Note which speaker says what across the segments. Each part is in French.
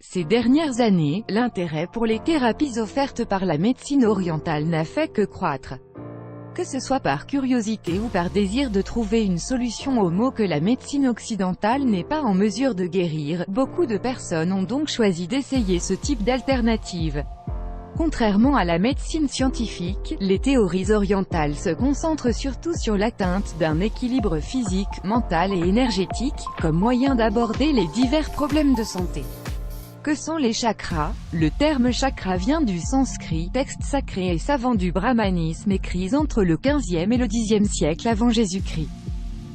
Speaker 1: Ces dernières années, l'intérêt pour les thérapies offertes par la médecine orientale n'a fait que croître. Que ce soit par curiosité ou par désir de trouver une solution aux maux que la médecine occidentale n'est pas en mesure de guérir, beaucoup de personnes ont donc choisi d'essayer ce type d'alternative. Contrairement à la médecine scientifique, les théories orientales se concentrent surtout sur l'atteinte d'un équilibre physique, mental et énergétique, comme moyen d'aborder les divers problèmes de santé. Que sont les chakras? Le terme chakra vient du sanskrit, texte sacré et savant du brahmanisme écrit entre le XVe et le Xe siècle avant Jésus-Christ.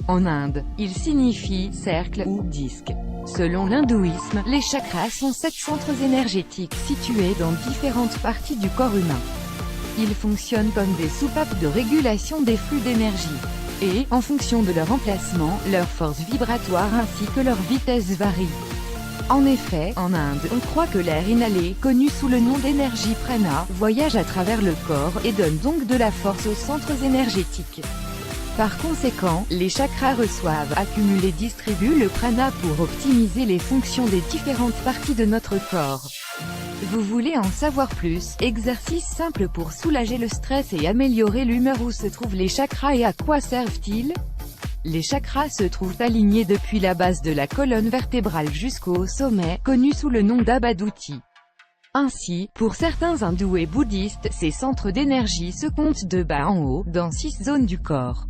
Speaker 1: En Inde, il signifie « cercle » ou « disque ». Selon l'hindouisme, les chakras sont 7 centres énergétiques situés dans différentes parties du corps humain. Ils fonctionnent comme des soupapes de régulation des flux d'énergie. Et, en fonction de leur emplacement, leur force vibratoire ainsi que leur vitesse varie. En effet, en Inde, on croit que l'air inhalé, connu sous le nom d'énergie prana, voyage à travers le corps, et donne donc de la force aux centres énergétiques. Par conséquent, les chakras reçoivent, accumulent et distribuent le prana pour optimiser les fonctions des différentes parties de notre corps. Vous voulez en savoir plus? Exercice simple pour soulager le stress et améliorer l'humeur. Où se trouvent les chakras et à quoi servent-ils? Les chakras se trouvent alignés depuis la base de la colonne vertébrale jusqu'au sommet, connu sous le nom d'Abadhuti. Ainsi, pour certains hindous et bouddhistes, ces centres d'énergie se comptent de bas en haut, dans 6 zones du corps.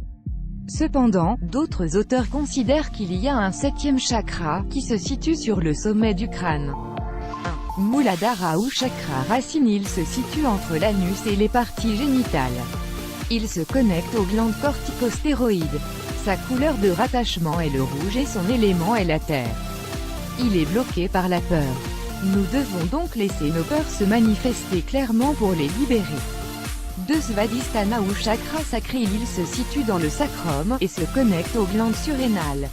Speaker 1: Cependant, d'autres auteurs considèrent qu'il y a un 7e chakra, qui se situe sur le sommet du crâne. 1. Muladhara ou chakra racine. Il se situe entre l'anus et les parties génitales. Il se connecte aux glandes corticostéroïdes. Sa couleur de rattachement est le rouge et son élément est la terre. Il est bloqué par la peur. Nous devons donc laisser nos peurs se manifester clairement pour les libérer. 2. Svadhisthana ou chakra sacré. Il se situe dans le sacrum, et se connecte aux glandes surrénales.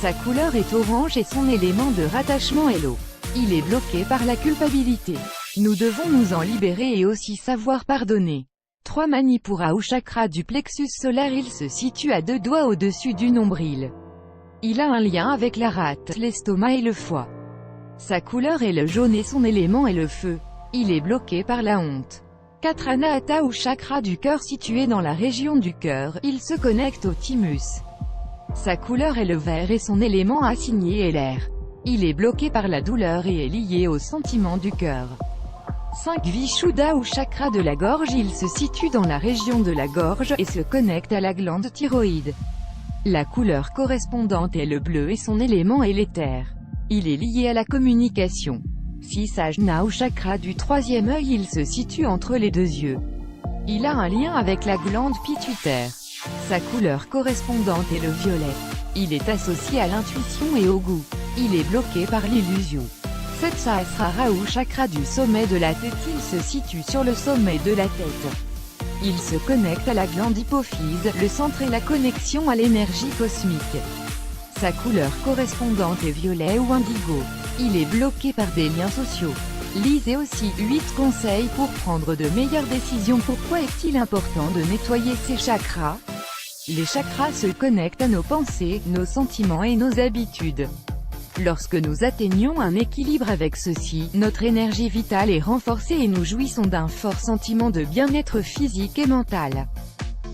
Speaker 1: Sa couleur est orange et son élément de rattachement est l'eau. Il est bloqué par la culpabilité. Nous devons nous en libérer et aussi savoir pardonner. 3. Manipura ou chakra du plexus solaire. Il se situe à 2 doigts au-dessus du nombril. Il a un lien avec la rate, l'estomac et le foie. Sa couleur est le jaune et son élément est le feu. Il est bloqué par la honte. 4. Anahata ou chakra du cœur. Situé dans la région du cœur, il se connecte au thymus. Sa couleur est le vert et son élément assigné est l'air. Il est bloqué par la douleur et est lié au sentiment du cœur. 5. Vishuddha ou chakra de la gorge. Il se situe dans la région de la gorge, et se connecte à la glande thyroïde. La couleur correspondante est le bleu et son élément est l'éther. Il est lié à la communication. 6. Ajna ou chakra du 3e œil. Il se situe entre les 2 yeux. Il a un lien avec la glande pituitaire. Sa couleur correspondante est le violet. Il est associé à l'intuition et au goût. Il est bloqué par l'illusion. 7. Sahasrara ou chakra du sommet de la tête. Il se situe sur le sommet de la tête. Il se connecte à la glande hypophyse, le centre et la connexion à l'énergie cosmique. Sa couleur correspondante est violet ou indigo. Il est bloqué par des liens sociaux. Lisez aussi 8 conseils pour prendre de meilleures décisions. Pourquoi est-il important de nettoyer ces chakras? Les chakras se connectent à nos pensées, nos sentiments et nos habitudes. Lorsque nous atteignons un équilibre avec ceux-ci, notre énergie vitale est renforcée et nous jouissons d'un fort sentiment de bien-être physique et mental.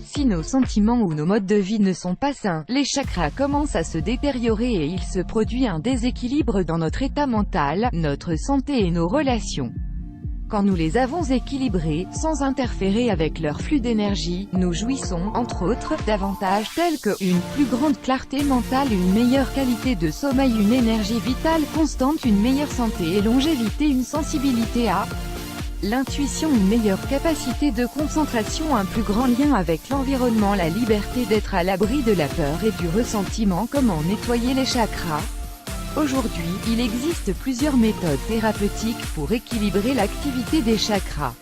Speaker 1: Si nos sentiments ou nos modes de vie ne sont pas sains, les chakras commencent à se détériorer et il se produit un déséquilibre dans notre état mental, notre santé et nos relations. Quand nous les avons équilibrés, sans interférer avec leur flux d'énergie, nous jouissons, entre autres, d'avantages tels que une plus grande clarté mentale, une meilleure qualité de sommeil, une énergie vitale constante, une meilleure santé et longévité, une sensibilité à l'intuition, une meilleure capacité de concentration, un plus grand lien avec l'environnement, la liberté d'être à l'abri de la peur et du ressentiment. Comment nettoyer les chakras? Aujourd'hui, il existe plusieurs méthodes thérapeutiques pour équilibrer l'activité des chakras.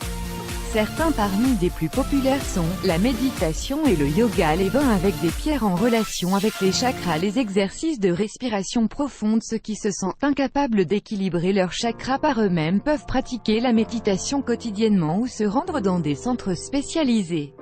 Speaker 1: Certains parmi les plus populaires sont la méditation et le yoga, les bains avec des pierres en relation avec les chakras, les exercices de respiration profonde. Ceux qui se sentent incapables d'équilibrer leurs chakras par eux-mêmes peuvent pratiquer la méditation quotidiennement ou se rendre dans des centres spécialisés.